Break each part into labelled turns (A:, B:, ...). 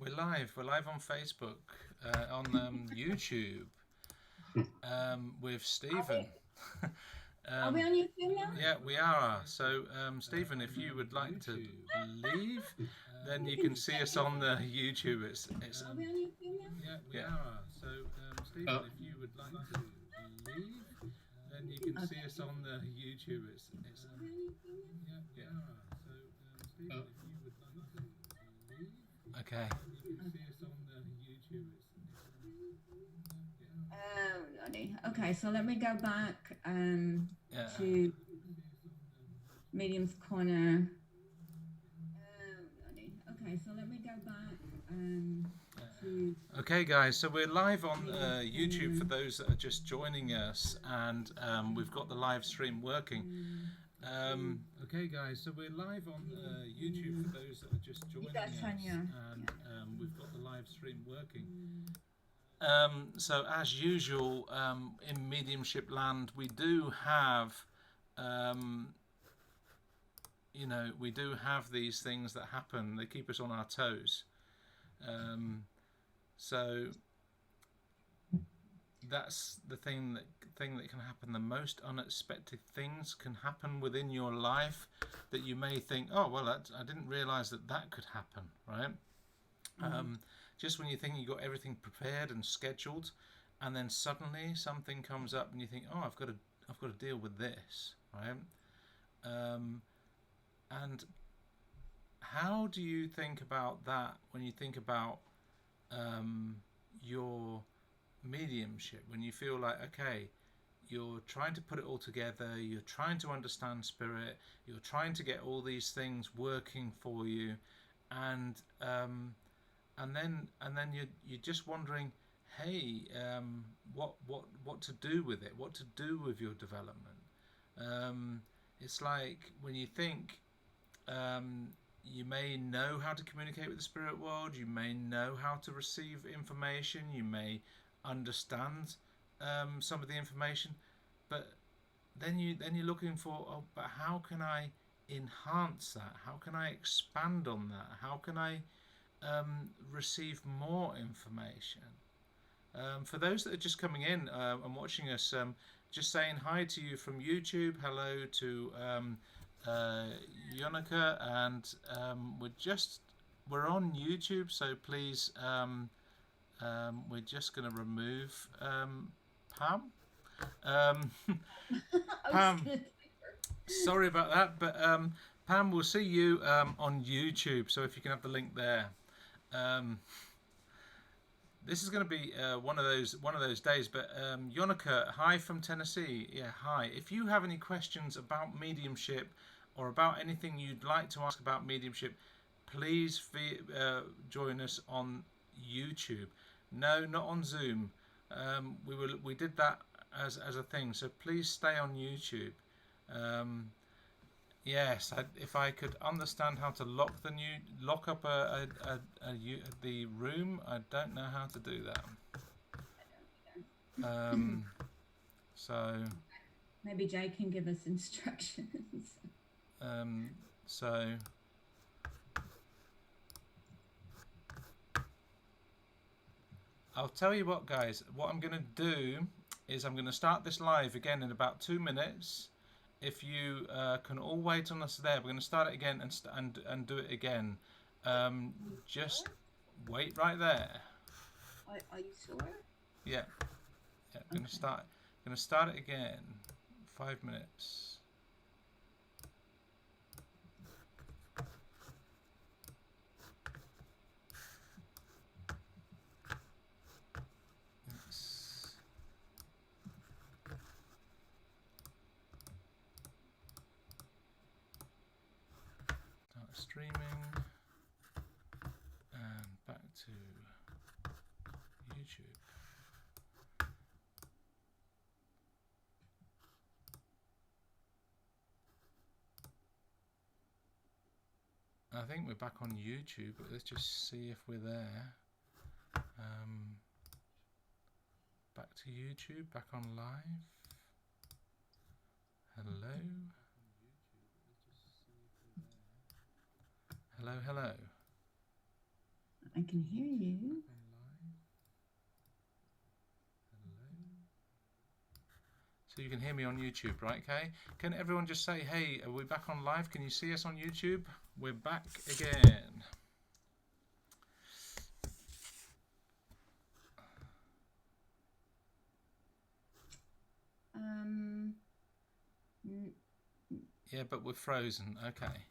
A: We're live. We're live on Facebook, on YouTube, with Stephen.
B: Are we on YouTube now?
A: Yeah, we are. So, Stephen, if you would like to leave, then you can see us on the YouTube. It's
B: Are we on YouTube now?
A: yeah, we are. So, Stephen, if you would like to leave, then you can see us on the YouTube. It's
B: Are we on YouTube now?
A: yeah, we are. So, Stephen, if you would like to leave, okay. You can see us on the YouTube.
B: Oh, Lordy. Okay, so let me go back
A: Yeah.
B: to Medium's Corner. Oh, Lordy. Okay, so let me go back to...
A: Okay, guys, so we're live on YouTube for those that are just joining us, and we've got the live stream working. Okay, guys, so we're live on YouTube for those that are just joining us, and we've got the live stream working. So as usual, in mediumship land, we do have, we do have these things that happen. They keep us on our toes. So that's the thing that can happen. The most unexpected things can happen within your life that you may think, oh well, I didn't realize that could happen, right? Just when you think you got everything prepared and scheduled, and then suddenly something comes up and you think, oh, I've got to deal with this, right? And how do you think about that when you think about your mediumship, when you feel like, okay, you're trying to put it all together, you're trying to understand spirit, you're trying to get all these things working for you, and then you're just wondering, hey, what to do with it, what to do with your development. It's like when you think you may know how to communicate with the spirit world, you may know how to receive information, you may understand some of the information, but then you're looking for, oh, but how can I enhance that? How can I expand on that? How can I receive more information? For those that are just coming in and watching us, just saying hi to you from YouTube. Hello to Yonica, and we're on YouTube, so please, we're just going to remove Pam. Pam, sorry about that, but Pam, we'll see you on YouTube, so if you can have the link there. This is going to be one of those days. But Yonica, hi from Tennessee. Yeah, hi. If you have any questions about mediumship or about anything you'd like to ask about mediumship, please join us on YouTube. No, not on Zoom. We did that as a thing. So please stay on YouTube. Yes, if I could understand how to lock up the room, I don't know how to do that. So
B: maybe Jay can give us instructions.
A: So I'll tell you what, guys. What I'm going to do is I'm going to start this live again in about 2 minutes. If you can all wait on us there, we're going to start it again and do it again. Just wait right there.
B: Are you sure?
A: Yeah. I'm going to start it again. 5 minutes. Streaming and back to YouTube. I think we're back on YouTube, but let's just see if we're there. Back to YouTube, back on live. Hello. Hello.
B: I can hear you.
A: So you can hear me on YouTube, right, Kay? Can everyone just say, hey, are we back on live? Can you see us on YouTube? We're back again. Yeah, but we're frozen. Okay.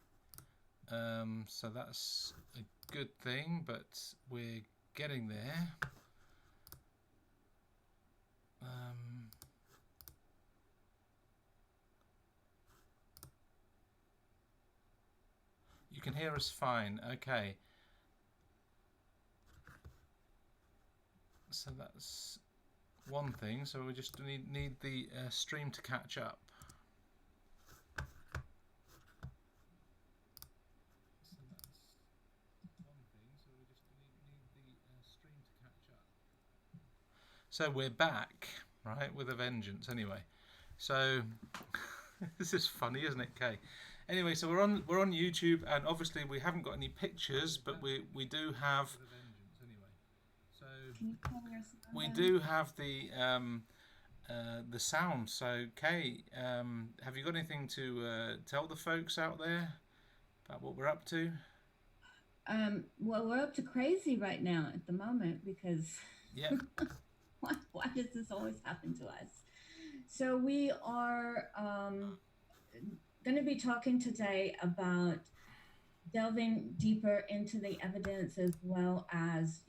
A: So that's a good thing, but we're getting there. You can hear us fine. Okay. So that's one thing. So we just need the stream to catch up. So we're back, right, with a vengeance. Anyway, so this is funny, isn't it, Kay? Anyway, so we're on YouTube, and obviously we haven't got any pictures, but we do have. So we do have the sound. So Kay, have you got anything to tell the folks out there about what we're up to?
B: Well, we're up to crazy right now at the moment because.
A: Yeah.
B: Why does this always happen to us? So we are going to be talking today about delving deeper into the evidence as well as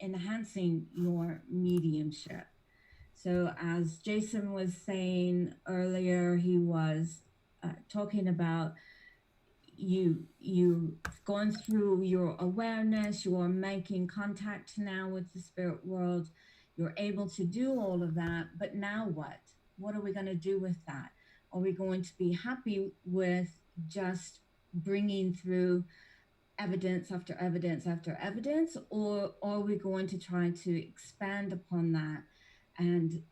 B: enhancing your mediumship. So as Jason was saying earlier, he was talking about you've gone through your awareness, you're making contact now with the spirit world. You're able to do all of that, but now what? What are we going to do with that? Are we going to be happy with just bringing through evidence after evidence after evidence, or are we going to try to expand upon that and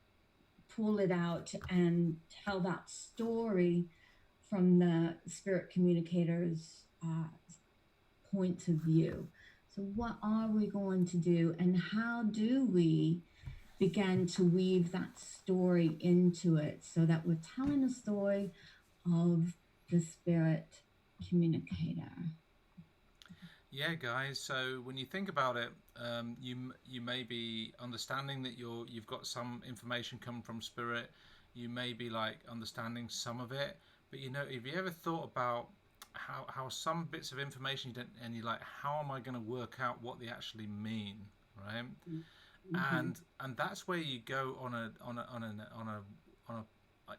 B: pull it out and tell that story from the spirit communicator's point of view? So what are we going to do, and how do we begin to weave that story into it so that we're telling a story of the spirit communicator?
A: Yeah, guys. So when you think about it, you may be understanding that you've got some information coming from spirit. You may be like understanding some of it, but have you ever thought about how some bits of information you don't, and you're like, how am I going to work out what they actually mean, right? Mm-hmm. And that's where you go on a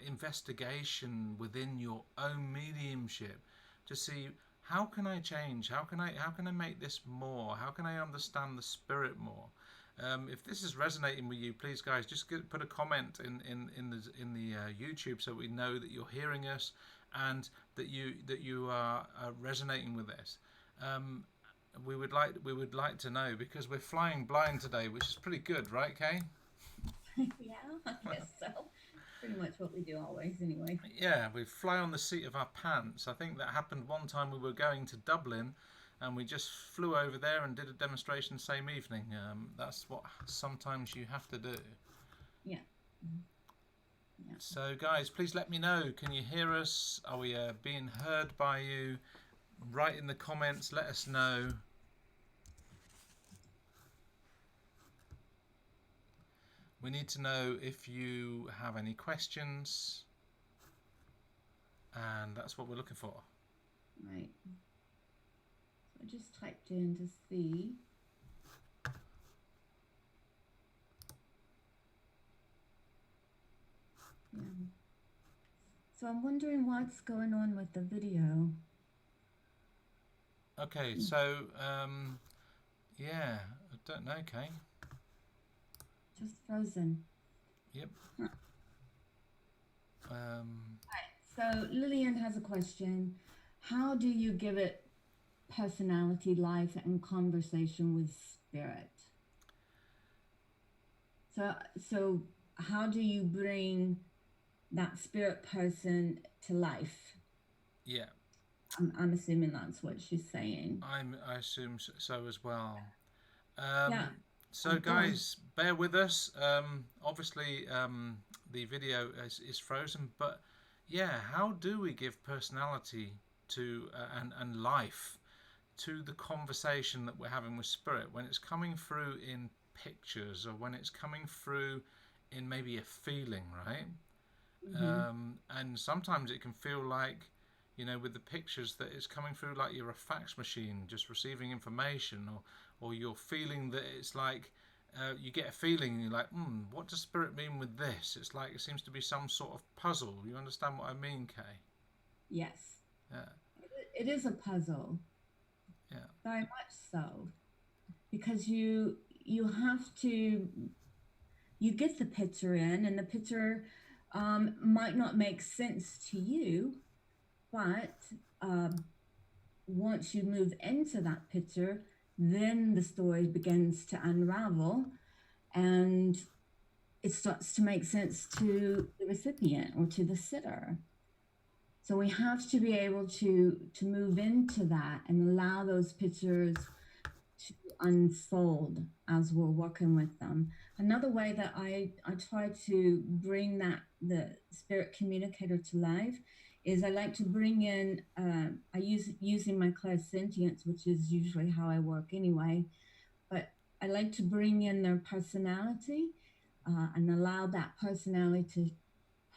A: investigation within your own mediumship to see, how can I change? How can I make this more? How can I understand the spirit more? If this is resonating with you, please, guys, just put a comment in the YouTube so we know that you're hearing us and that you are resonating with this. We would like to know, because we're flying blind today, which is pretty good, right, Kay?
B: Yeah, I guess so. Pretty much what we do always, anyway.
A: Yeah, we fly on the seat of our pants. I think that happened one time. We were going to Dublin, and we just flew over there and did a demonstration the same evening. That's what sometimes you have to do.
B: Yeah.
A: Yeah. So, guys, please let me know. Can you hear us? Are we being heard by you? Write in the comments. Let us know. We need to know if you have any questions, and that's what we're looking for.
B: Right. So I just typed in to see. Yeah. So I'm wondering what's going on with the video.
A: Okay, so yeah, I don't know, Kay.
B: Just frozen.
A: Yep.
B: Right. So Lillian has a question. How do you give it personality, life, and conversation with spirit? So how do you bring that spirit person to life?
A: Yeah.
B: I'm assuming that's what she's saying.
A: I assume so as well.
B: Yeah,
A: So,
B: go on.
A: guys, bear with us. Obviously, the video is frozen, but yeah, how do we give personality to and life to the conversation that we're having with spirit when it's coming through in pictures or when it's coming through in maybe a feeling, right?
B: Hmm.
A: And sometimes it can feel like, with the pictures that it's coming through like you're a fax machine just receiving information, or you're feeling that it's like you get a feeling and you're like, what does spirit mean with this? It's like it seems to be some sort of puzzle. You understand what I mean, Kay?
B: Yes,
A: Yeah,
B: it is a puzzle,
A: yeah,
B: very much so, because you have to you get the picture in, and the picture might not make sense to you, but um, once you move into that picture, then the story begins to unravel, and it starts to make sense to the recipient or to the sitter. So we have to be able to move into that and allow those pictures to unfold as we're working with them. Another way that I try to bring that the spirit communicator to life is I like to bring in I use using my clairsentience, which is usually how I work anyway, but I like to bring in their personality and allow that personality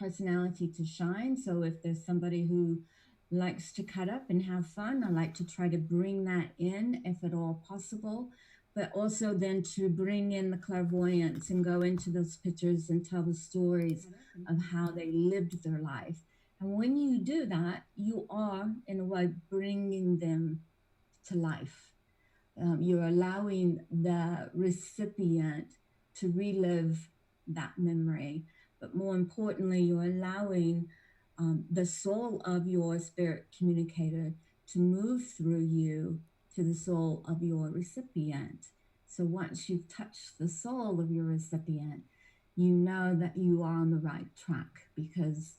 B: to shine. So if there's somebody who likes to cut up and have fun, I like to try to bring that in if at all possible. But also then to bring in the clairvoyance and go into those pictures and tell the stories of how they lived their life. And when you do that, you are, in a way, bringing them to life. You're allowing the recipient to relive that memory. But more importantly, you're allowing the soul of your spirit communicator to move through you to the soul of your recipient. So once you've touched the soul of your recipient, you know that you are on the right track, because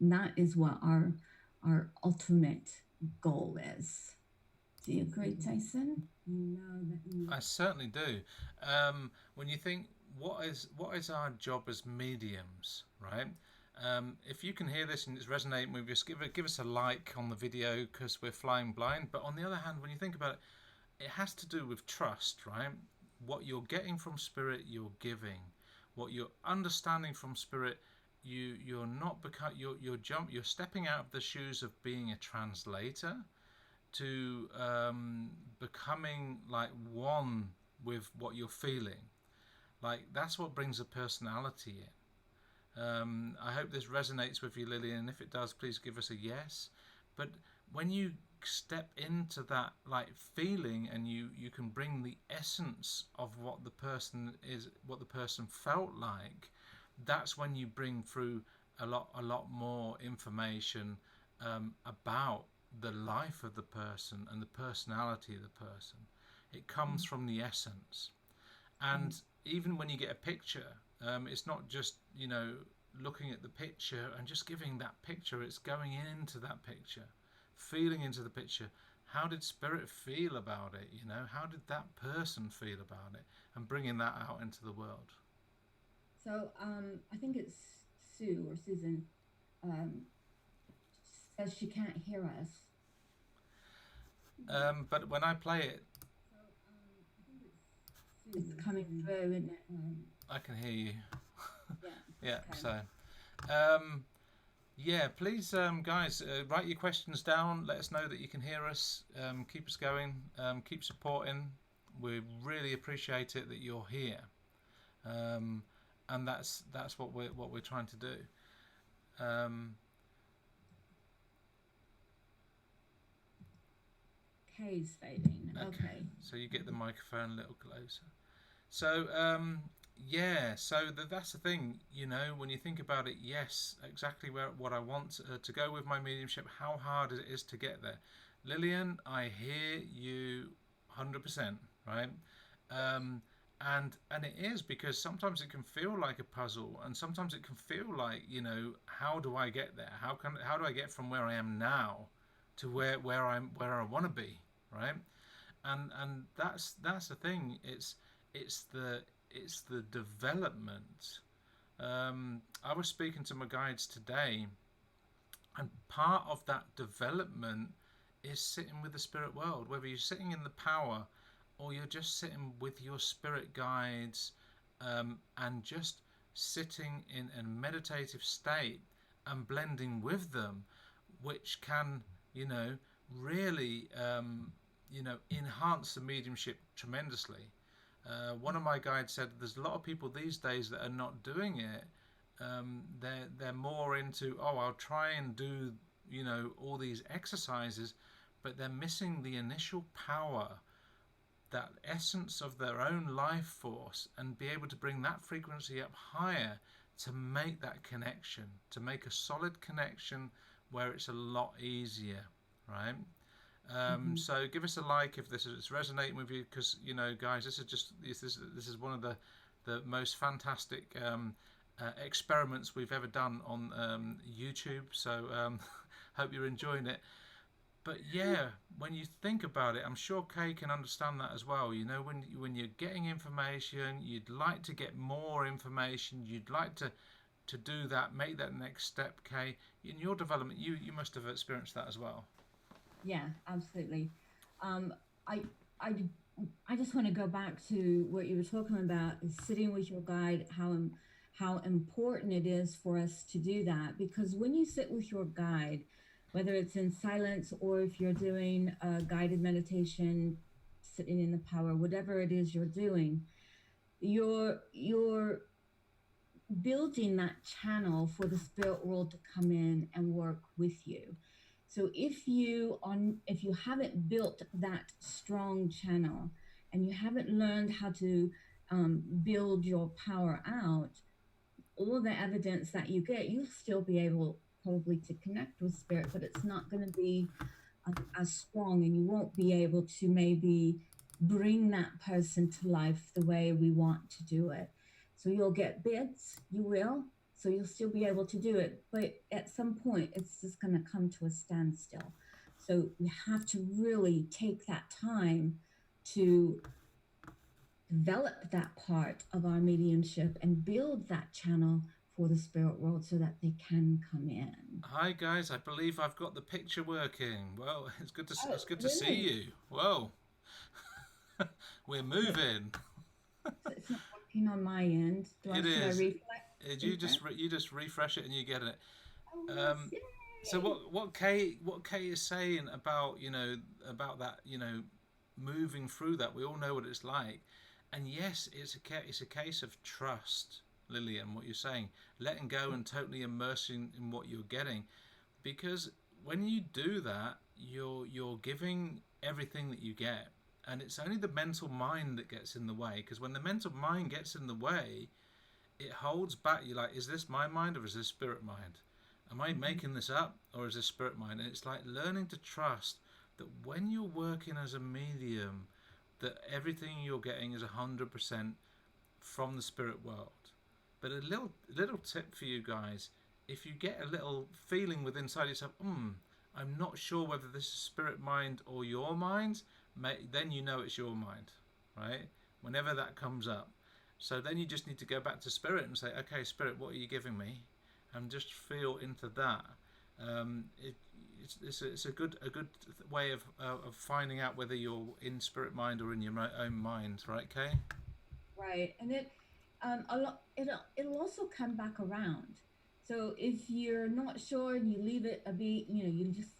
B: that is what our ultimate goal is. Do you agree, Tyson? You know that you.
A: I certainly do. When you think, what is our job as mediums, right? If you can hear this and it's resonating with you, just give us a like on the video because we're flying blind. But on the other hand, when you think about it, it has to do with trust, right? What you're getting from spirit, you're giving. What you're understanding from spirit, you're not become you're stepping out of the shoes of being a translator to becoming like one with what you're feeling. Like that's what brings a personality in. I hope this resonates with you, Lillian. If it does, please give us a yes. But when you step into that like feeling and you can bring the essence of what the person is, what the person felt like, that's when you bring through a lot more information about the life of the person and the personality of the person. It comes from the essence. And even when you get a picture, it's not just looking at the picture and just giving that picture. It's going into that picture, feeling into the picture. How did spirit feel about it? How did that person feel about it? And bringing that out into the world.
B: So I think it's Sue or Susan um, says she can't hear us.
A: But when I play it,
B: So I think it's coming through, isn't it?
A: I can hear you.
B: Yeah.
A: Yeah.
B: Okay.
A: So, yeah, please, guys, write your questions down. Let us know that you can hear us. Keep us going. Keep supporting. We really appreciate it that you're here, and that's what we're trying to do. Um,
B: K's fading.
A: okay,
B: Okay.
A: so you get the microphone a little closer. So, yeah, so that's the thing, when you think about it, yes, exactly what I want to go with my mediumship, how hard it is to get there. Lillian, I hear you 100%, right? Um, and it is because sometimes it can feel like a puzzle, and sometimes it can feel like, how do I get there? How do I get from where I am now to where I want to be, right? And that's the thing. It's the development. I was speaking to my guides today, and part of that development is sitting with the spirit world, whether you're sitting in the power or you're just sitting with your spirit guides, and just sitting in a meditative state and blending with them, which can, really, enhance the mediumship tremendously. One of my guides said there's a lot of people these days that are not doing it. They're more into, I'll try and do all these exercises, but they're missing the initial power, that essence of their own life force, and be able to bring that frequency up higher to make that connection, to make a solid connection where it's a lot easier, right? So give us a like if this is resonating with you, because guys, this is one of the most fantastic experiments we've ever done on YouTube. So hope you're enjoying it. But yeah, when you think about it, I'm sure Kay can understand that as well. When you're getting information, you'd like to get more information. You'd like to do that, make that next step. Kay, in your development, you must have experienced that as well.
B: Yeah, absolutely. I I just want to go back to what you were talking about, is sitting with your guide, how important it is for us to do that. Because when you sit with your guide, whether it's in silence or if you're doing a guided meditation, sitting in the power, whatever it is you're doing, you're building that channel for the spirit world to come in and work with you. So if you haven't built that strong channel and you haven't learned how to build your power out, all the evidence that you get, you'll still be able probably to connect with spirit, but it's not going to be as strong, and you won't be able to maybe bring that person to life the way we want to do it. So you'll get bits, you will. So you'll still be able to do it, but at some point it's just going to come to a standstill. So we have to really take that time to develop that part of our mediumship and build that channel for the spirit world so that they can come in.
A: Hi guys, I believe I've got the picture working. Well, it's good to
B: Really?
A: see you. Whoa, we're moving.
B: So it's not working on my end. Should I reflect?
A: You just refresh it and you get it.
B: Oh, yes,
A: Um,
B: yay.
A: so what Kay is saying about about that moving through that, we all know what it's like, and yes, it's a case of trust, Lillian. What you're saying, letting go and totally immersing in what you're getting, because when you do that, you're giving everything that you get, and it's only the mental mind that gets in the way. Because when the mental mind gets in the way, it holds back. You're like, is this my mind or is this spirit mind? Am I making this up or is this spirit mind? And it's like learning to trust that when you're working as a medium, that everything you're getting is 100% from the spirit world. But a little tip for you guys: if you get a little feeling within inside yourself, I'm not sure whether this is spirit mind or your mind, then you know it's your mind, right? Whenever that comes up. So then you just need to go back to spirit and say, okay, spirit, what are you giving me? And just feel into that. It's a good way of finding out whether you're in spirit mind or in your own mind, right, Kay?
B: Right, and it'll also come back around. So if you're not sure and you leave it a be, you just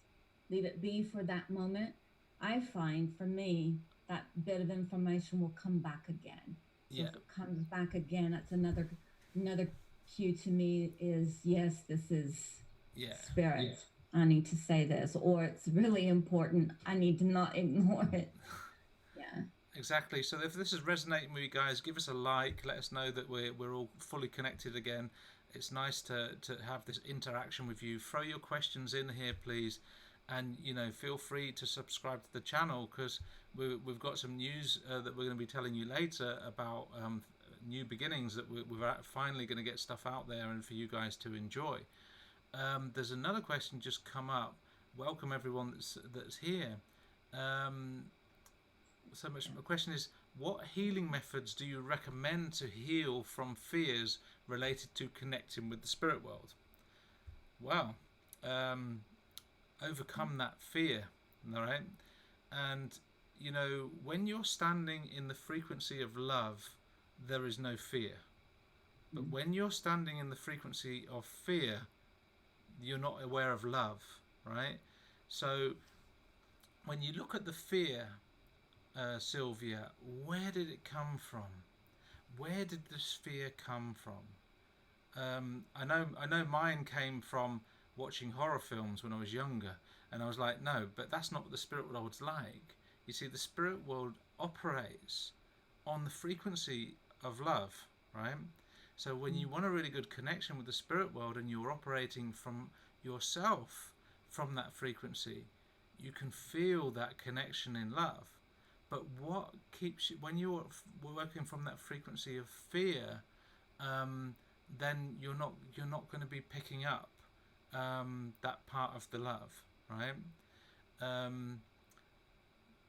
B: leave it be for that moment. I find for me that bit of information will come back again. So
A: Yeah,
B: if it comes back again, that's another cue to me is, yes, this is
A: yeah,
B: spirit. Yeah. I need to say this, or it's really important. I need to not ignore it. Yeah.
A: exactly. So if this is resonating with you guys, give us a like. Let us know that we're all fully connected again. It's nice to have this interaction with you. Throw your questions in here, please. And feel free to subscribe to the channel, because we've got some news that we're going to be telling you later about new beginnings, that we're finally going to get stuff out there and for you guys to enjoy. There's another question just come up. welcome everyone that's here. Um, so much. The question is, what healing methods do you recommend to heal from fears related to connecting with the spirit world? Well, um, overcome that fear, all right? And when you're standing in the frequency of love, there is no fear. But when you're standing in the frequency of fear, you're not aware of love, right? So when you look at the fear, Sylvia, where did it come from? Where did this fear come from? I know mine came from watching horror films when I was younger, and I was like, no, but that's not what the spirit world's like. You see, the spirit world operates on the frequency of love, right? So when you want a really good connection with the spirit world and you're operating from yourself from that frequency, you can feel that connection in love. But what keeps you, when you're working from that frequency of fear, then you're not going to be picking up that part of the love, right?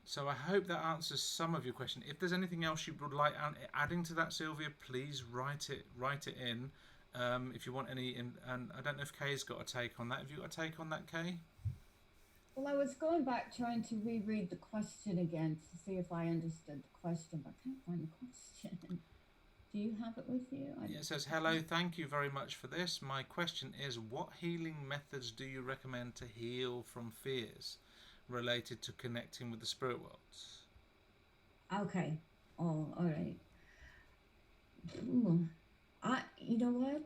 A: So I hope that answers some of your question. If there's anything else you would like adding to that, Sylvia, please write it in. If you want any, and I don't know if Kay's got a take on that. Have you got a take on that, Kay?
B: Well, I was going back trying to reread the question again to see if I understood the question, but I can't find the question. Do you have it with you?
A: Yeah, it says, hello, thank you very much for this. My question is, what healing methods do you recommend to heal from fears related to connecting with the spirit worlds?
B: Okay. Oh, all right. You know what?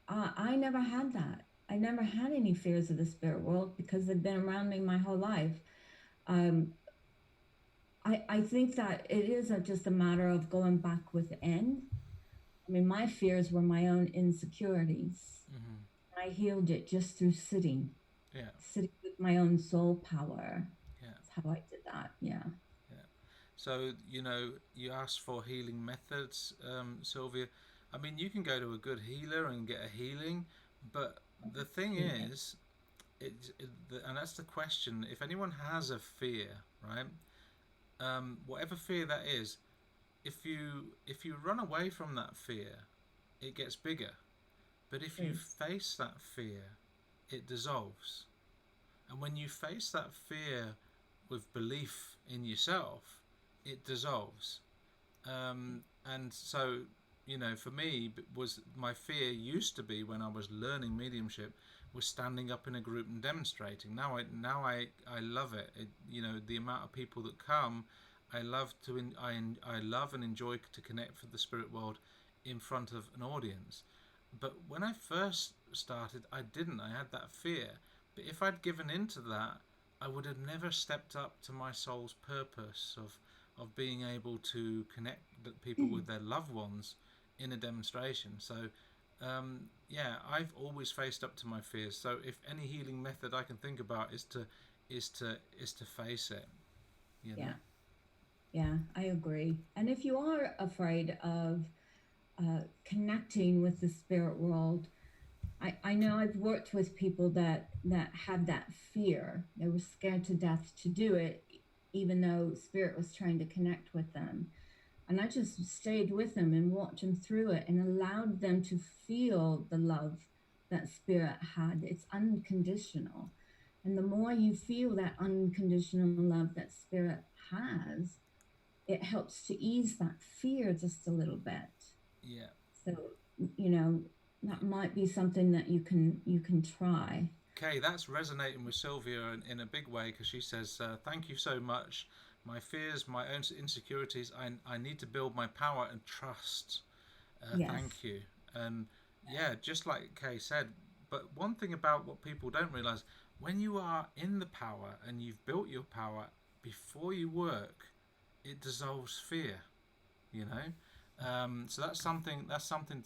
B: I never had that. I never had any fears of the spirit world because they've been around me my whole life. Um, I think that it is just a matter of going back within. I mean, my fears were my own insecurities. I healed it just through sitting with my own soul power.
A: Yeah.
B: That's how I did that. Yeah.
A: So, you asked for healing methods, Sylvia. I mean, you can go to a good healer and get a healing, but the thing is, and that's the question, if anyone has a fear, right, whatever fear that is, if you run away from that fear, it gets bigger. But if you face that fear, it dissolves. And when you face that fear with belief in yourself, it dissolves. And so, for me, was my fear used to be when I was learning mediumship was standing up in a group and demonstrating. Now I love it. The amount of people that come, I love and enjoy to connect with the spirit world in front of an audience. But when I first started, I didn't. I had that fear. But if I'd given into that, I would have never stepped up to my soul's purpose of being able to connect people with their loved ones in a demonstration. So, I've always faced up to my fears. So, if any healing method I can think about is to face it.
B: Yeah, I agree. And if you are afraid of connecting with the spirit world, I know I've worked with people that had that fear. They were scared to death to do it, even though spirit was trying to connect with them. And I just stayed with them and walked them through it and allowed them to feel the love that spirit had. It's unconditional. And the more you feel that unconditional love that spirit has, it helps to ease that fear just a little bit.
A: Yeah.
B: So, that might be something that you can try.
A: Okay, that's resonating with Sylvia in a big way because she says, thank you so much. My fears, my own insecurities, I need to build my power and trust.
B: Yes.
A: Thank you. And just like Kay said, but one thing about what people don't realise, when you are in the power and you've built your power, before you work, it dissolves fear, so that's something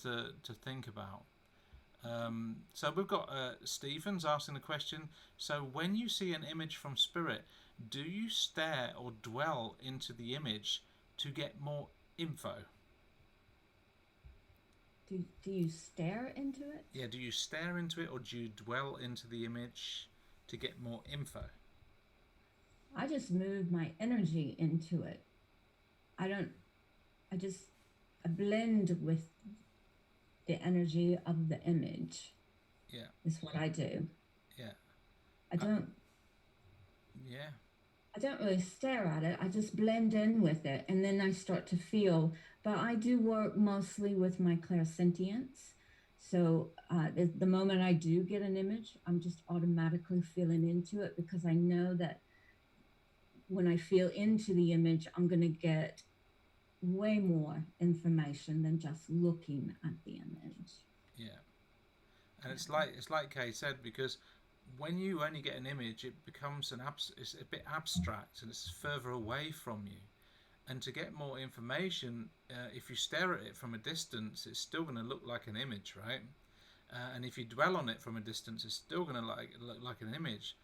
A: to think about. So we've got Stephen's asking the question. So when you see an image from spirit, do you stare or dwell into the image to get more info?
B: Do you stare into it?
A: Yeah, do you stare into it or do you dwell into the image to get more info?
B: I just move my energy into it. I don't, I just I blend with the energy of the image,
A: Yeah,
B: is what I do.
A: yeah,
B: I
A: uh,
B: don't
A: yeah,
B: I don't really stare at it. I just blend in with it and then I start to feel. But I do work mostly with my clairsentience. So the moment I do get an image, I'm just automatically feeling into it because I know that when I feel into the image, I'm going to get way more information than just looking at the image.
A: yeah. And
B: Yeah.
A: it's like Kay said, because when you only get an image, it becomes it's a bit abstract and it's further away from you. And to get more information, if you stare at it from a distance, it's still going to look like an image, right? And if you dwell on it from a distance, it's still going to look like an image.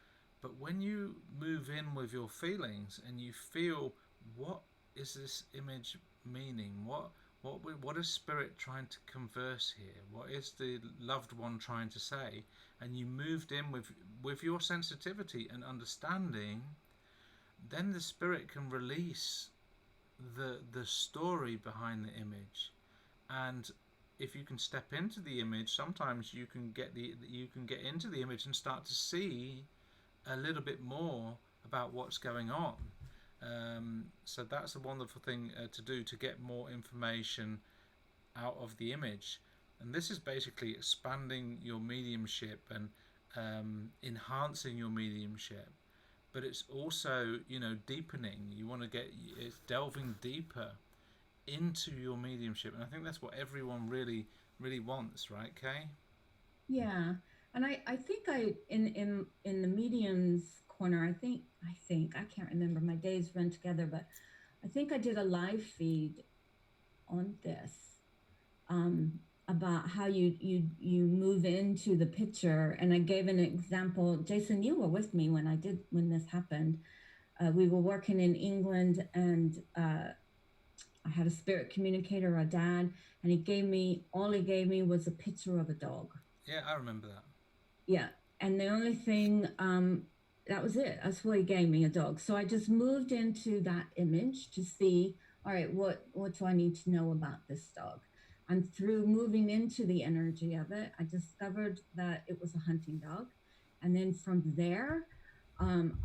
A: But when you move in with your feelings and you feel, what is this image meaning? What is spirit trying to converse here? What is the loved one trying to say? And you moved in with your sensitivity and understanding, then the spirit can release the story behind the image. And if you can step into the image, sometimes you can get into the image and start to see a little bit more about what's going on. So that's a wonderful thing to do, to get more information out of the image. And this is basically expanding your mediumship and enhancing your mediumship. But it's also, deepening. You want to get it's delving deeper into your mediumship, and I think that's what everyone really wants, right, Kay?
B: Yeah. And I think in the mediums corner, I can't remember, my days run together, but I think I did a live feed on this um, about how you move into the picture, and I gave an example. Jason, you were with me when this happened. We were working in England, and I had a spirit communicator, a dad, and he gave me was a picture of a dog.
A: Yeah, I remember that.
B: Yeah. And the only thing, that was it. That's what he gave me, a dog. So I just moved into that image to see, all right, what do I need to know about this dog? And through moving into the energy of it, I discovered that it was a hunting dog. And then from there, um,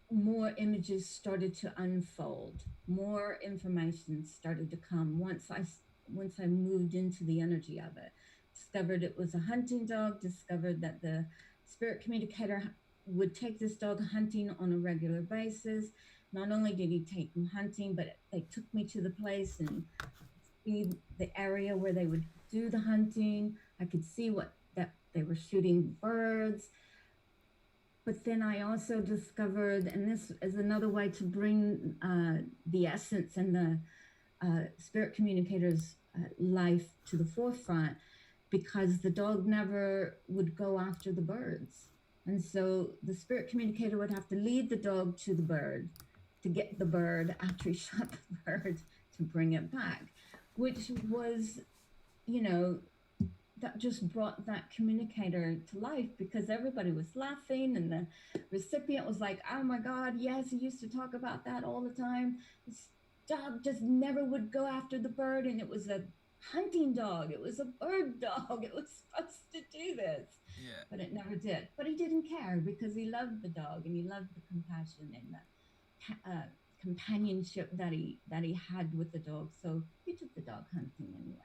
B: more images started to unfold. More information started to come once I moved into the energy of it. Discovered it was a hunting dog. Discovered that the spirit communicator would take this dog hunting on a regular basis. Not only did he take him hunting, but they took me to the place and see the area where they would do the hunting. I could see what that they were shooting birds. But then I also discovered, and this is another way to bring the essence and the spirit communicator's life to the forefront, because the dog never would go after the birds. And so the spirit communicator would have to lead the dog to the bird to get the bird after he shot the bird to bring it back, which was, you know, that just brought that communicator to life because everybody was laughing and the recipient was like, oh my God, yes, he used to talk about that all the time. This dog just never would go after the bird, and it was a hunting dog, it was a bird dog, it was supposed to do this,
A: Yeah,
B: but it never did. But he didn't care because he loved the dog and he loved the compassion and the companionship that he had with the dog. So he took the dog hunting anyway.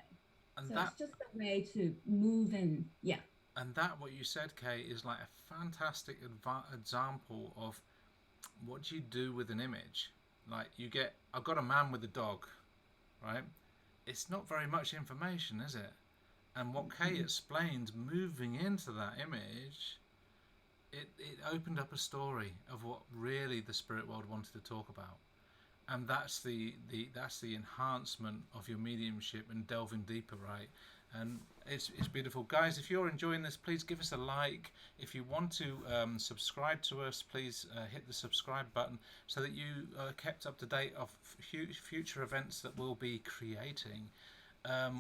A: and
B: So
A: that
B: it's just a way to move in. Yeah.
A: and that what you said, Kay, is like a fantastic example of what do you do with an image. Like, I've got a man with a dog, right? It's not very much information, is it? And what Kay
B: Mm-mm.
A: explained, moving into that image, it opened up a story of what really the spirit world wanted to talk about. And that's the enhancement of your mediumship and delving deeper, right? And it's beautiful, guys. If you're enjoying this, please give us a like. If you want to subscribe to us, please hit the subscribe button so that you are kept up to date of future events that we'll be creating.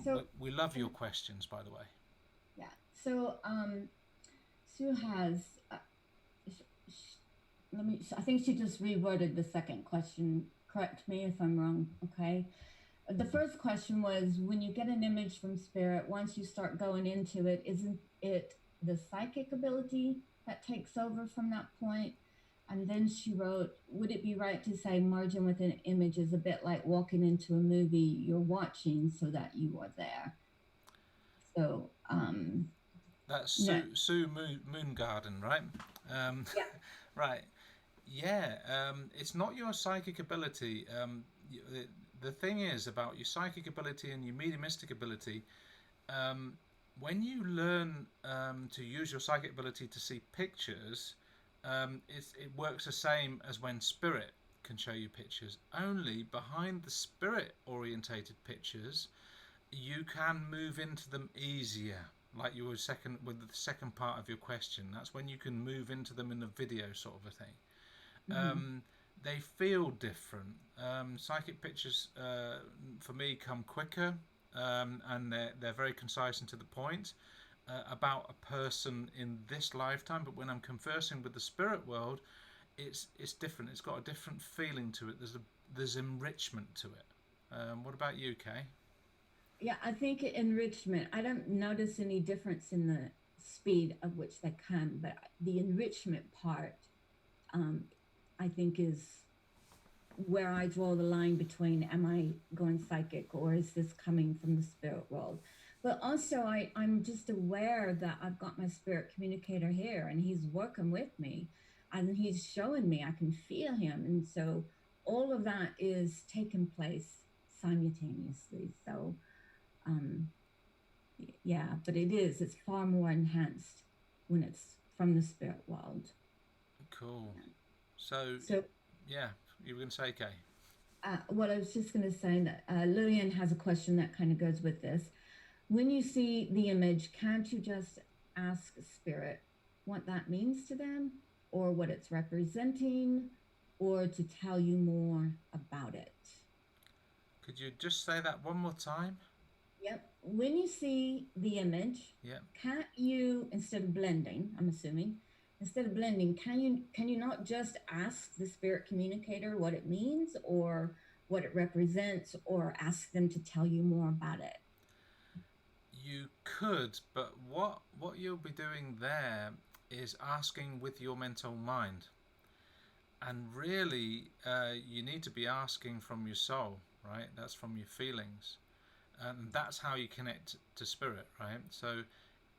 B: So,
A: We love your questions, by the way.
B: yeah. So, Sue has, uh, I think she just reworded the second question. Correct me if I'm wrong, okay? The first question was, when you get an image from spirit, once you start going into it, isn't it the psychic ability that takes over from that point? And then she wrote, would it be right to say merging with an image is a bit like walking into a movie you're watching so that you are there? So,
A: That's
B: yeah,
A: Sue Moongarden, right? Um,
B: yeah.
A: right. Yeah. It's not your psychic ability. The thing is about your psychic ability and your mediumistic ability. Um, when you learn to use your psychic ability to see pictures, it works the same as when spirit can show you pictures. Only behind the spirit orientated pictures, you can move into them easier. Like you were second with the second part of your question, that's when you can move into them in a video sort of a thing.
B: Hmm.
A: Um, they feel different. Psychic pictures for me come quicker, and they're very concise and to the point about a person in this lifetime. But when I'm conversing with the spirit world, it's different. It's got a different feeling to it. There's enrichment to it. What about you, Kay?
B: Yeah, I think enrichment, I don't notice any difference in the speed of which they come, but the enrichment part, um, I think is where I draw the line between, am I going psychic or is this coming from the spirit world? But also, I'm just aware that I've got my spirit communicator here and he's working with me and he's showing me, I can feel him. And so all of that is taking place simultaneously. So, um, yeah, but it's far more enhanced when it's from the spirit world.
A: Cool. So,
B: So,
A: yeah, you were going to say, Kay?
B: what I was just going to say that Lillian has a question that kind of goes with this. When you see the image, can't you just ask spirit what that means to them or what it's representing or to tell you more about it?
A: Could you just say that one more time?
B: Yep. When you see the image,
A: Yeah.
B: can't you, instead of blending, I'm assuming, instead of blending, can you not just ask the spirit communicator what it means or what it represents or ask them to tell you more about it?
A: You could, but what you'll be doing there is asking with your mental mind, and really, you need to be asking from your soul, right? That's from your feelings, and that's how you connect to spirit, right? So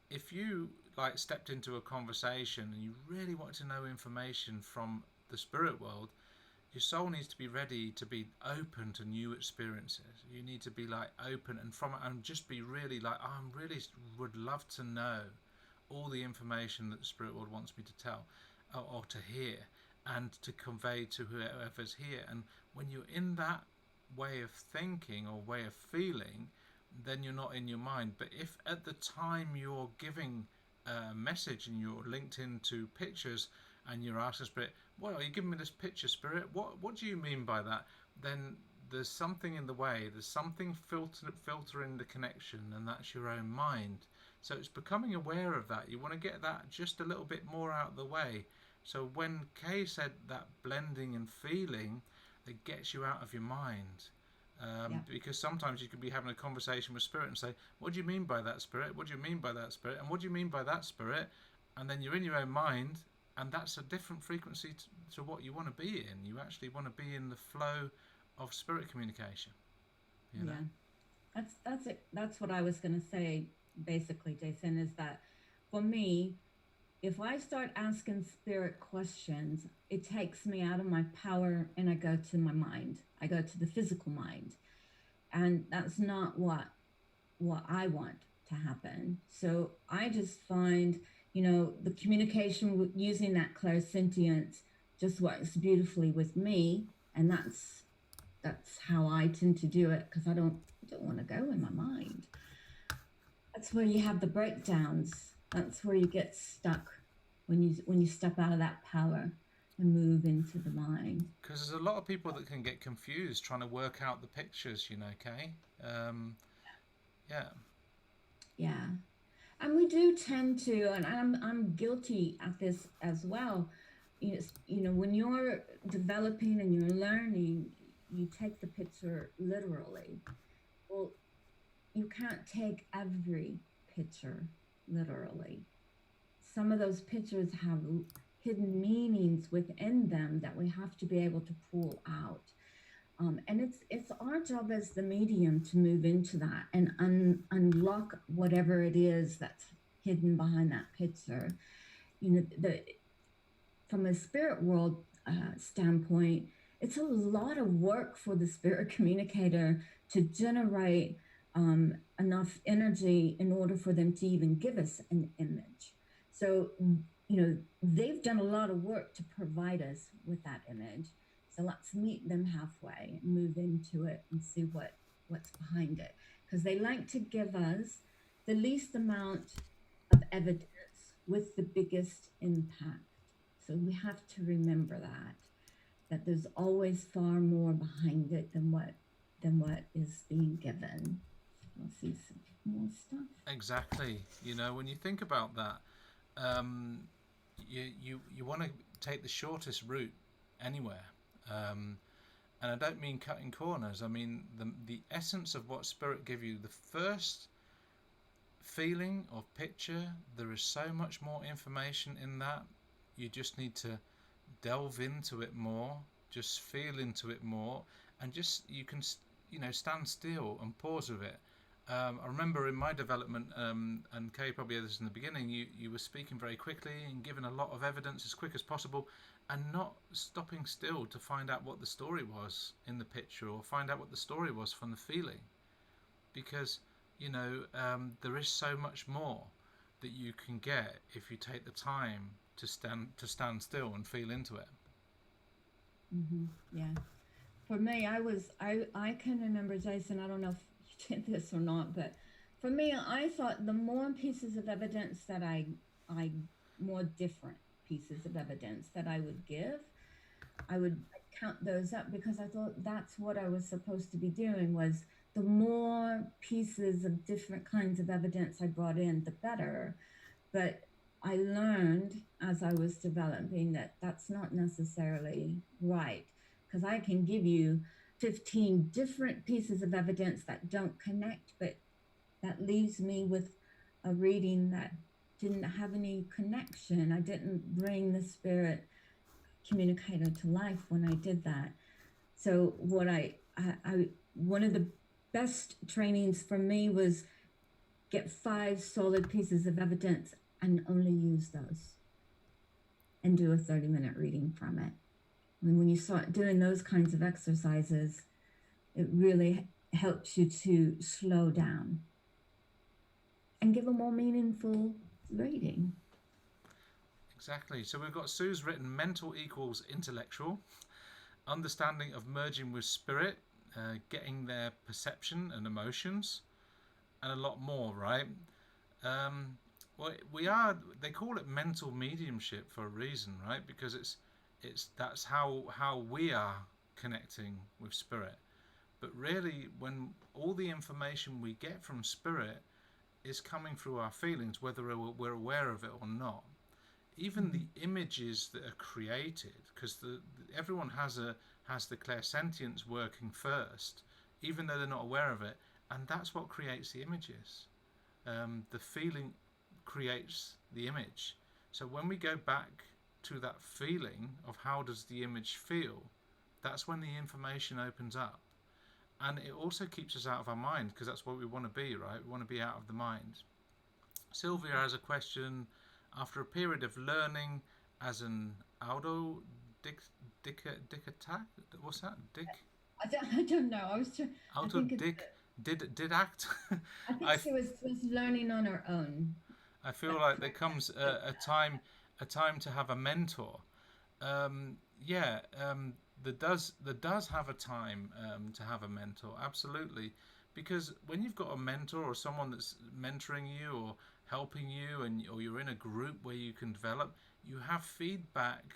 A: if you like stepped into a conversation and you really want to know information from the spirit world, your soul needs to be ready to be open to new experiences. You need to be like open and from it and just be really like, oh, I really would love to know all the information that the spirit world wants me to tell, or to hear and to convey to whoever's here. And when you're in that way of thinking or way of feeling, then you're not in your mind. But if at the time you're giving a message and you're linked into pictures and you're asking spirit, "What are you giving me this picture, spirit? What do you mean by that?" Then there's something in the way. There's something filtering the connection, and that's your own mind. So it's becoming aware of that. You want to get that just a little bit more out of the way. So when Kay said that blending and feeling, it gets you out of your mind.
B: Yeah.
A: Because sometimes you could be having a conversation with spirit and say, "What do you mean by that, spirit? What do you mean by that, spirit? And what do you mean by that, spirit?" And then you're in your own mind, and that's a different frequency to what you want to be in. You actually want to be in the flow of spirit communication. You know.
B: Yeah. That's it. That's what I was going to say basically, Jason, is that for me, if I start asking spirit questions, it takes me out of my power and I go to my mind. I go to the physical mind. And that's not what I want to happen. So I just find, the communication using that clairsentience just works beautifully with me, and that's how I tend to do it because I don't want to go in my mind. That's where you have the breakdowns. That's where you get stuck when you step out of that power and move into the mind.
A: Because there's a lot of people that can get confused trying to work out the pictures, Kay. Yeah.
B: Yeah. And we do tend to, and I'm guilty at this as well. When you're developing and you're learning, you take the picture literally. Well, you can't take every picture literally. Some of those pictures have hidden meanings within them that we have to be able to pull out. And it's our job as the medium to move into that and unlock whatever it is that's hidden behind that picture. The From a spirit world standpoint, it's a lot of work for the spirit communicator to generate enough energy in order for them to even give us an image. So, they've done a lot of work to provide us with that image. So let's meet them halfway and move into it and see what's behind it. Because they like to give us the least amount of evidence with the biggest impact. So we have to remember that there's always far more behind it than what is being given. We'll see some more stuff.
A: Exactly. When you think about that, you want to take the shortest route anywhere. And I don't mean cutting corners. I mean the essence of what spirit give you, the first feeling or picture. There is so much more information in that. You just need to delve into it more, just feel into it more, and just you can stand still and pause with it. I remember in my development, and Kay probably had this in the beginning, you were speaking very quickly and giving a lot of evidence as quick as possible, and not stopping still to find out what the story was in the picture or find out what the story was from the feeling. Because, there is so much more that you can get if you take the time to stand still and feel into it.
B: Yeah. For me, I can remember, Jason, I don't know if you did this or not, but for me, I thought the more pieces of evidence that I more different pieces of evidence that I would give, I would count those up because I thought that's what I was supposed to be doing was the more pieces of different kinds of evidence I brought in, the better. But I learned as I was developing that that's not necessarily right because I can give you 15 different pieces of evidence that don't connect, but that leaves me with a reading that didn't have any connection. I didn't bring the spirit communicator to life when I did that. So I one of the best trainings for me was get 5 solid pieces of evidence and only use those and do a 30-minute reading from it. And when you start doing those kinds of exercises, it really helps you to slow down and give a more meaningful reading.
A: Exactly. So we've got Sue's written mental equals intellectual, understanding of merging with spirit, getting their perception and emotions, and a lot more, right? Well, they call it mental mediumship for a reason, right? Because that's how we are connecting with spirit. But really, when all the information we get from spirit is coming through our feelings, whether we're aware of it or not, even the images that are created, because everyone has the clairsentience working first, even though they're not aware of it, and that's what creates the images. The feeling creates the image. So when we go back to that feeling of how does the image feel, that's when the information opens up. And it also keeps us out of our mind, because that's what we want to be, right? We want to be out of the mind. Sylvia has a question. After a period of learning as an autodidact, what's that?
B: I don't know. I think it's
A: Autodidact.
B: I think
A: I
B: she was learning on her own.
A: I feel like there comes a time to have a mentor. Yeah, there does have a time to have a mentor. Absolutely, because when you've got a mentor or someone that's mentoring you or helping you, or you're in a group where you can develop, you have feedback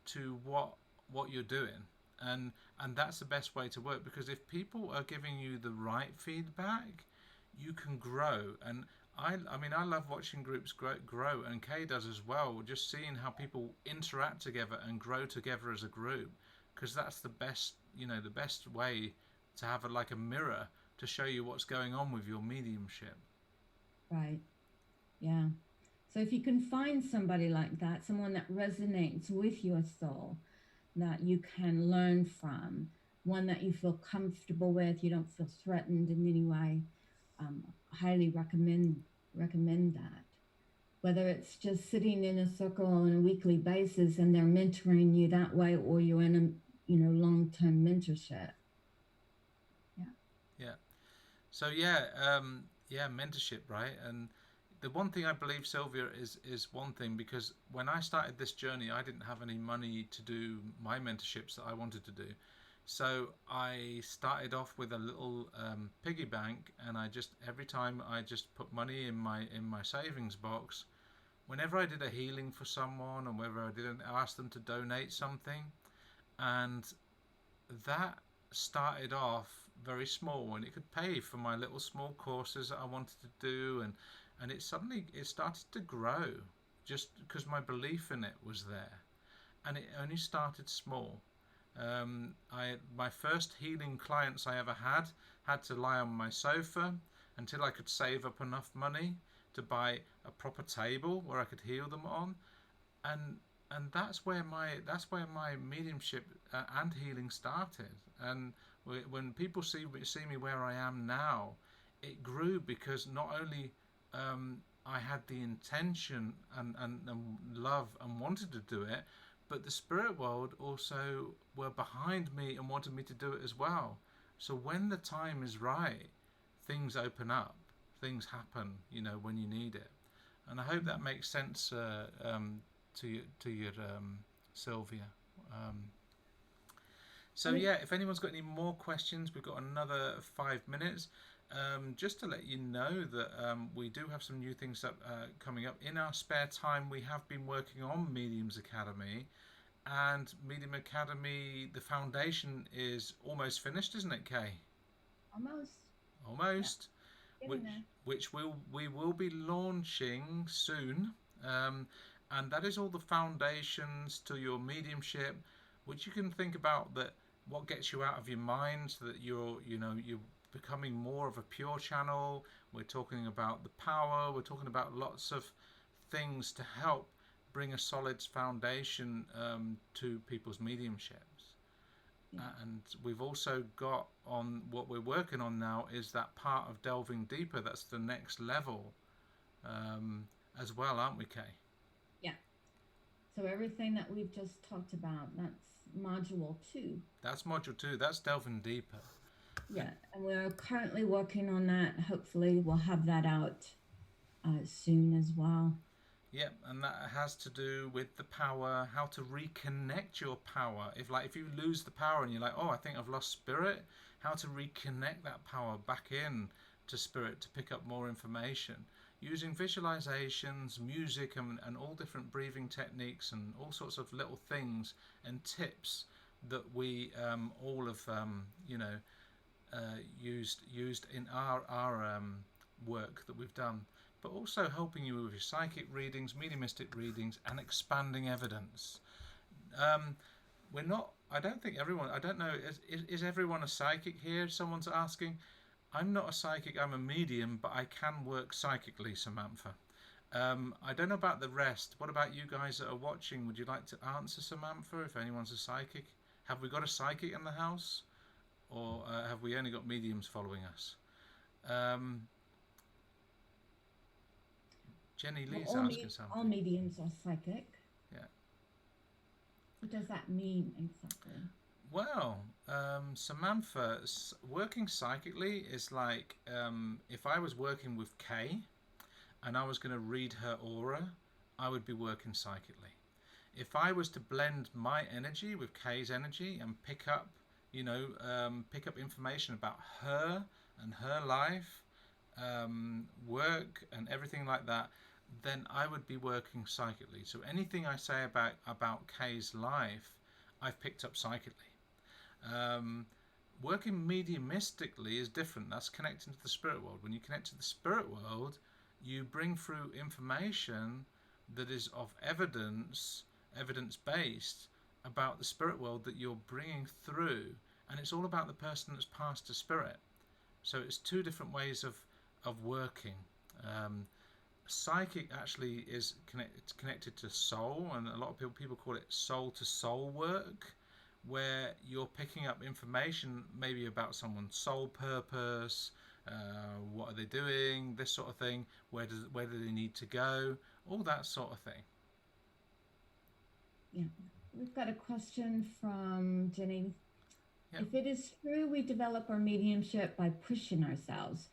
A: to what you're doing, and that's the best way to work. Because if people are giving you the right feedback, you can grow. And I mean, I love watching groups grow, and Kay does as well. Just seeing how people interact together and grow together as a group, because that's the best, the best way to have like a mirror to show you what's going on with your mediumship.
B: Right. Yeah. So if you can find somebody like that, someone that resonates with your soul, that you can learn from, one that you feel comfortable with, you don't feel threatened in any way, um, highly recommend that. Whether it's just sitting in a circle on a weekly basis and they're mentoring you that way, or you're in a long-term mentorship. Yeah.
A: Yeah. So yeah, mentorship, right? And the one thing I believe, Sylvia, is one thing, because when I started this journey, I didn't have any money to do my mentorships that I wanted to do. So I started off with a little piggy bank, and I just every time I just put money in my savings box. Whenever I did a healing for someone, or whether I didn't ask them to donate something, and that started off very small, and it could pay for my little small courses that I wanted to do, and it started to grow just because my belief in it was there, and it only started small. I My first healing clients I ever had to lie on my sofa until I could save up enough money to buy a proper table where I could heal them on, and that's where my mediumship and healing started. And when people see me where I am now, it grew because not only I had the intention and love and wanted to do it, but the spirit world also were behind me and wanted me to do it as well. So when the time is right, things open up, things happen, when you need it. And I hope that makes sense to your Sylvia. Um, so
B: Well,
A: yeah, if anyone's got any more questions, we've got another 5 minutes. Just to let you know that we do have some new things coming up. In our spare time, we have been working on Mediums Academy, and Medium Academy, the foundation is almost finished, isn't it, Kay?
B: almost. Yeah.
A: Almost.
B: Getting
A: which
B: there.
A: which we will be launching soon, and that is all the foundations to your mediumship, which you can think about, that what gets you out of your mind, so that you're becoming more of a pure channel. We're talking about the power. We're talking about lots of things to help bring a solid foundation to people's mediumships.
B: Yeah.
A: And we've also got, on what we're working on now, is that part of delving deeper. That's the next level, as well, aren't we, Kay?
B: Yeah. So everything that we've just talked about, that's module 2.
A: That's module 2. That's delving deeper.
B: Yeah, and we're currently working on that. Hopefully, we'll have that out soon as well.
A: Yep, and that has to do with the power, how to reconnect your power. If you lose the power and you're like, oh, I think I've lost spirit, how to reconnect that power back in to spirit to pick up more information using visualizations, music, and all different breathing techniques, and all sorts of little things and tips that we all have used in our work that we've done, but also helping you with your psychic readings, mediumistic readings, and expanding evidence. Um, we're not. I don't think everyone. I don't know. Is everyone a psychic here? Someone's asking. I'm not a psychic. I'm a medium, but I can work psychically, Samantha. I don't know about the rest. What about you guys that are watching? Would you like to answer, Samantha, if anyone's a psychic? Have we got a psychic in the house? Or have we only got mediums following us? Um, Jenny
B: Well,
A: Lee's asking
B: all
A: something.
B: mediums are psychic.
A: Yeah.
B: What does that mean exactly?
A: Well, Samantha, working psychically is like, if I was working with Kay and I was going to read her aura, I would be working psychically. If I was to blend my energy with Kay's energy and pick up information about her and her life, work, and everything like that, then I would be working psychically. So anything I say about Kay's life, I've picked up psychically. Um, Working mediumistically is different. That's connecting to the spirit world. When you connect to the spirit world, You bring through information that is of evidence based about the spirit world that you're bringing through, and it's all about the person that's passed to spirit. So it's two different ways of working. Um, Psychic actually is connected to soul, and a lot of people call it soul to soul work, where you're picking up information maybe about someone's soul purpose, what are they doing, this sort of thing, where do they need to go, all that sort of thing.
B: Yeah. We've got a question from Jenny.
A: Yep.
B: If it is true we develop our mediumship by pushing ourselves,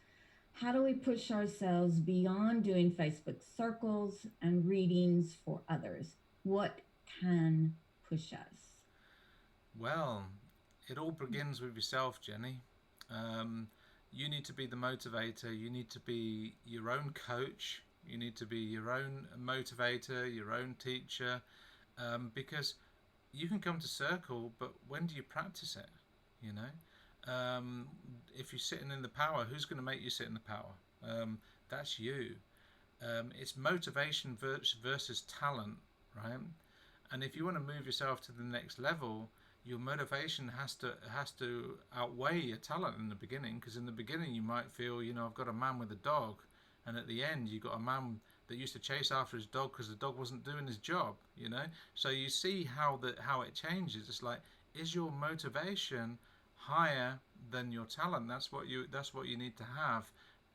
B: how do we push ourselves beyond doing Facebook circles and readings for others? What can push us?
A: Well, it all begins with yourself, Jenny. Um, you need to be the motivator. You need to be your own coach. You need to be your own motivator, your own teacher, because you can come to circle, but when do you practice it? You know, if you're sitting in the power, who's going to make you sit in the power? That's you. It's motivation versus talent, right? And if you want to move yourself to the next level, your motivation has to outweigh your talent in the beginning. Because in the beginning, you might feel, I've got a man with a dog, and at the end, you've got a man that used to chase after his dog because the dog wasn't doing his job. So you see how it changes. It's like, is your motivation higher than your talent? That's what you need to have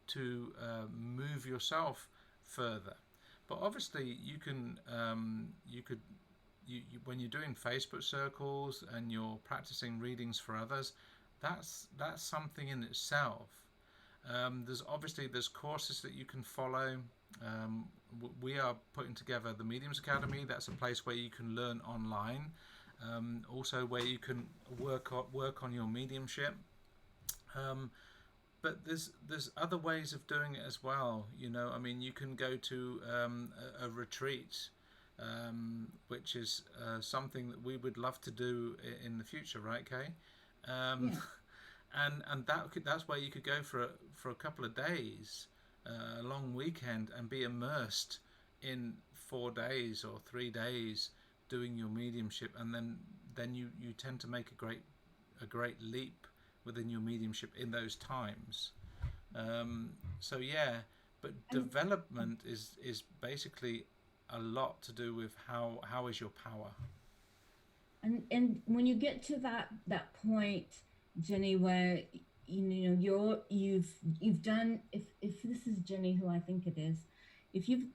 A: to move yourself further. But obviously, you could when you're doing Facebook circles and you're practicing readings for others, that's something in itself. There's courses that you can follow. We are putting together the Mediums Academy. That's a place where you can learn online. Also, where you can work on your mediumship. Um, but there's other ways of doing it as well. I mean, you can go to a retreat, which is something that we would love to do in the future, right, Kay? Um,
B: Yeah.
A: and that's where you could go for a couple of days, a long weekend, and be immersed in 4 days or 3 days doing your mediumship, and then you tend to make a great leap within your mediumship in those times. So yeah, but
B: And
A: development is basically a lot to do with how is your power.
B: and when you get to that point, Jenny, where you've done, if this is Jenny, who I think it is, if you've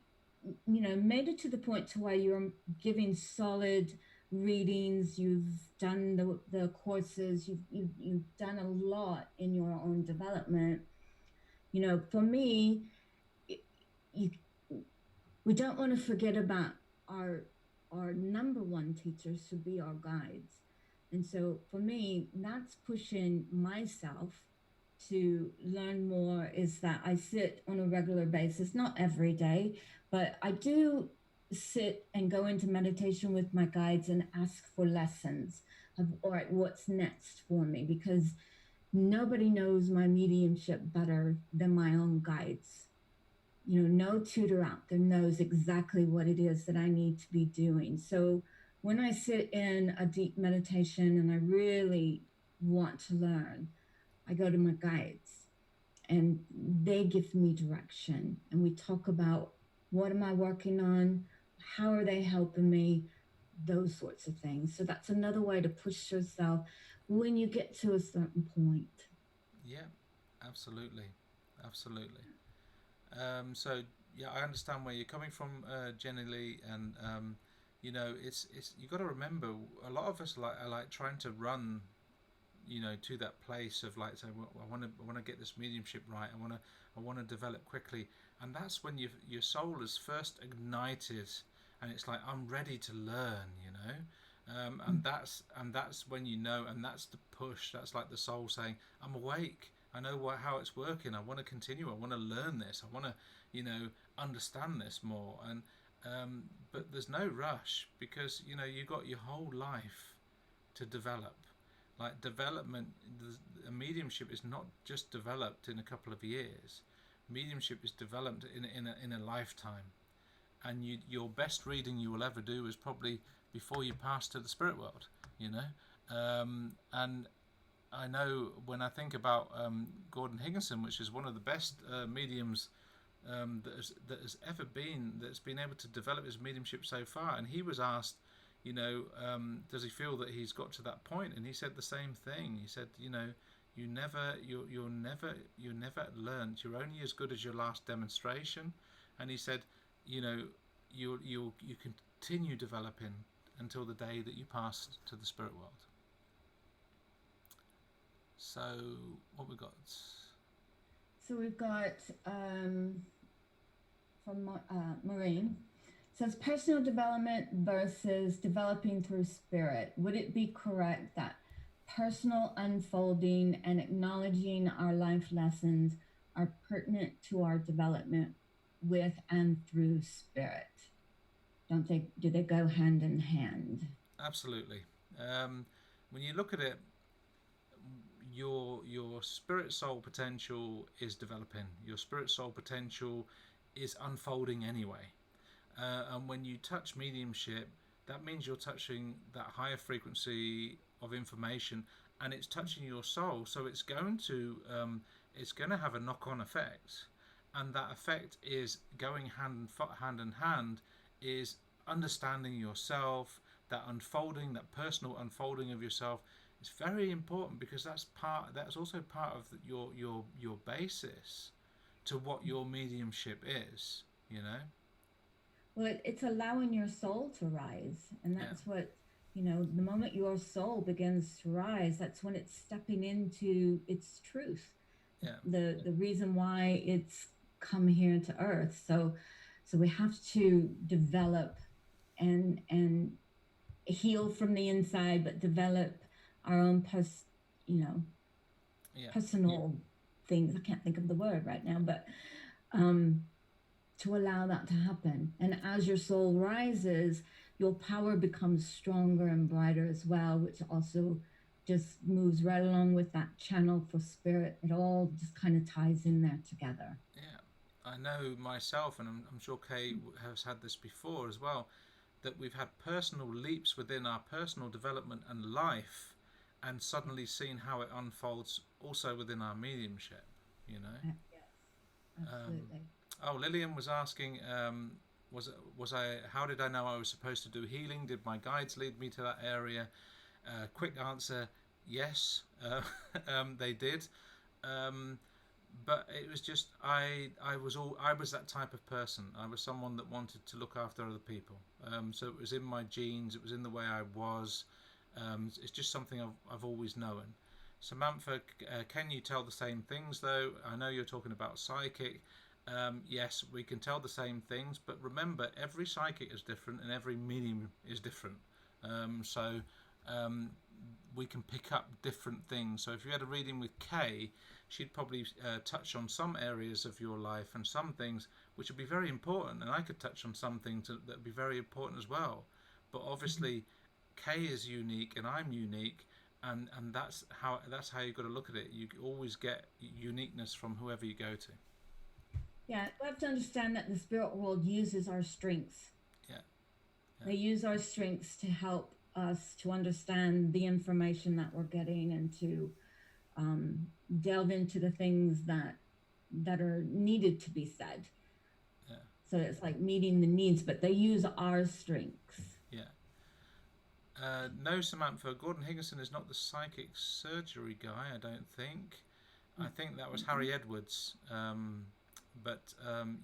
B: made it to the point to where you're giving solid readings, you've done the courses, you've done a lot in your own development. For me, you we don't want to forget about our our number one teachers to be our guides. And so for me, that's pushing myself to learn more, is that I sit on a regular basis, not every day, but I do sit and go into meditation with my guides and ask for lessons of, all right, what's next for me? Because nobody knows my mediumship better than my own guides. No tutor out there knows exactly what it is that I need to be doing. So when I sit in a deep meditation and I really want to learn, I go to my guides and they give me direction. And we talk about, what am I working on? How are they helping me? Those sorts of things. So that's another way to push yourself when you get to a certain point.
A: Yeah, absolutely, absolutely. So yeah, I understand where you're coming from, Jenny Lee, and it's you got to remember, a lot of us are like trying to run, to that place of like saying, well, I want to get this mediumship right. I want to develop quickly, and that's when your soul is first ignited, and it's like, I'm ready to learn. And that's when and that's the push. That's like the soul saying, I'm awake. I know how it's working. I want to continue. I want to learn this. I want to, understand this more. And but there's no rush, because you got your whole life to develop. Like development, a mediumship is not just developed in a couple of years. mediumship is developed in a lifetime, and your best reading you will ever do is probably before you pass to the spirit world, you know. And I know when I think about Gordon Higginson, which is one of the best mediums that has ever been, that's been able to develop his mediumship so far, and he was asked, you know, does he feel that he's got to that point? And he said the same thing. He said, you know, you're never learned. You're only as good as your last demonstration. And he said, you know, you continue developing until the day that you pass to the spirit world. So what we got?
B: So we've got from Maureen. Says personal development versus developing through spirit. Would it be correct that personal unfolding and acknowledging our life lessons are pertinent to our development with and through spirit? Do they go hand in hand?
A: Absolutely. When you look at it, your spirit soul potential is developing. Your spirit soul potential is unfolding anyway. And when you touch mediumship, that means you're touching that higher frequency of information, and it's touching your soul. So it's going to have a knock-on effect, and that effect is going hand in hand is understanding yourself. That unfolding, that personal unfolding of yourself, is very important, because that's also part of your basis to what your mediumship is. You know.
B: Well, it's allowing your soul to rise. And that's what, you know, the moment your soul begins to rise, that's when it's stepping into its truth.
A: Yeah.
B: The reason why it's come here to earth. So we have to develop and heal from the inside, but develop our own personal things. I can't think of the word right now, but to allow that to happen. And as your soul rises, your power becomes stronger and brighter as well, which also just moves right along with that channel for spirit. It all just kind of ties in there together.
A: Yeah, I know myself, and I'm sure Kay has had this before as well, that we've had personal leaps within our personal development and life, and suddenly seen how it unfolds also within our mediumship, you know.
B: Yes, absolutely.
A: Lillian was asking, how did I know I was supposed to do healing? Did my guides lead me to that area? Quick answer, yes, they did. But it was just I was that type of person. I was someone that wanted to look after other people. So it was in my genes. It was in the way I was. It's just something I've always known. Samantha, can you tell the same things though? I know you're talking about psychic. Yes, we can tell the same things, but remember, every psychic is different and every medium is different. So we can pick up different things. So if you had a reading with Kay, she'd probably touch on some areas of your life and some things which would be very important, and I could touch on some things that would be very important as well. But obviously, Kay is unique and I'm unique, and that's how you've got to look at it. You always get uniqueness from whoever you go to.
B: Yeah, we have to understand that the spirit world uses our strengths.
A: Yeah.
B: They use our strengths to help us to understand the information that we're getting, and to delve into the things that are needed to be said.
A: Yeah.
B: So it's like meeting the needs, but they use our strengths.
A: Yeah. No, Samantha, Gordon Higginson is not the psychic surgery guy, I don't think. I think that was Harry Edwards. But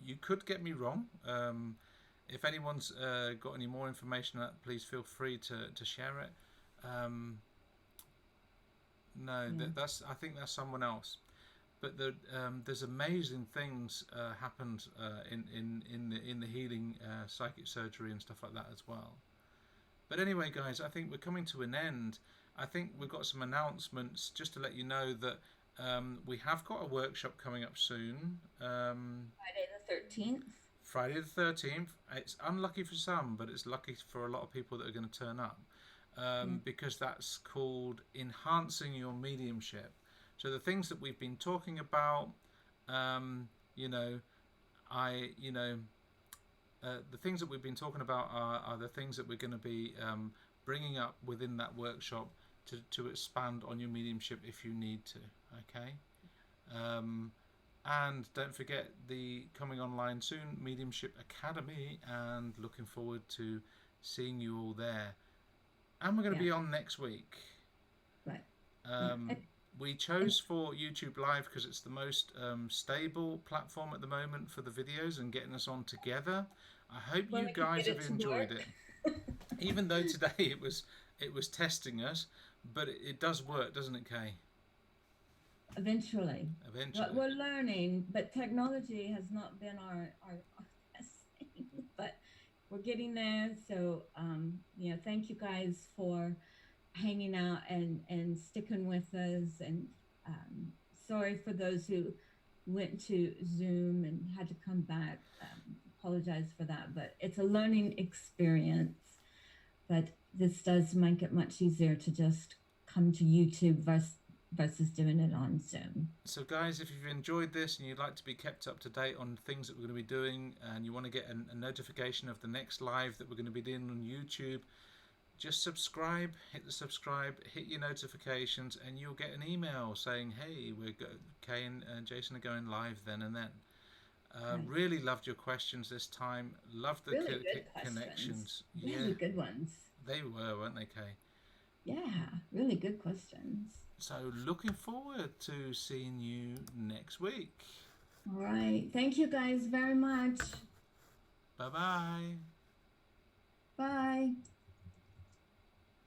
A: you could get me wrong. If anyone's got any more information on that, please feel free to share it. I think that's someone else. But there's amazing things happened in the healing psychic surgery and stuff like that as well. But anyway, guys, I think we're coming to an end. I think we've got some announcements just to let you know that we have got a workshop coming up soon.
B: Friday the 13th.
A: Friday the 13th. It's unlucky for some, but it's lucky for a lot of people that are going to turn up, because that's called Enhancing Your Mediumship. So the things that we've been talking about, you know, the things that we've been talking about are the things that we're going to be bringing up within that workshop to expand on your mediumship if you need to. Okay. And don't forget the coming online soon Mediumship Academy, and looking forward to seeing you all there. And we're going to
B: Yeah.
A: be on next week.
B: Right.
A: We chose for YouTube Live because it's the most stable platform at the moment for the videos and getting us on together. I hope
B: Well,
A: you
B: we can
A: guys
B: get
A: have
B: it to
A: enjoyed
B: work.
A: it. Even though today it was testing us, but it does work, doesn't it, Kay?
B: Eventually.
A: Eventually.
B: We're learning, but technology has not been our best thing, but we're getting there. So, thank you guys for hanging out and sticking with us. And um, sorry for those who went to Zoom and had to come back. Apologize for that, but it's a learning experience. But this does make it much easier to just come to YouTube versus doing it on Zoom.
A: So, guys, if you've enjoyed this and you'd like to be kept up to date on things that we're going to be doing, and you want to get a notification of the next live that we're going to be doing on YouTube, just subscribe, hit the subscribe, hit your notifications, and you'll get an email saying, hey, Kay and Jason are going live then and then.
B: Right.
A: Really loved your questions this time. Loved the
B: Really good
A: connections.
B: Really good ones.
A: They were, weren't they, Kay?
B: Yeah, really good questions.
A: So looking forward to seeing you next week.
B: All right. Thank you guys very much.
A: Bye-bye.
B: Bye.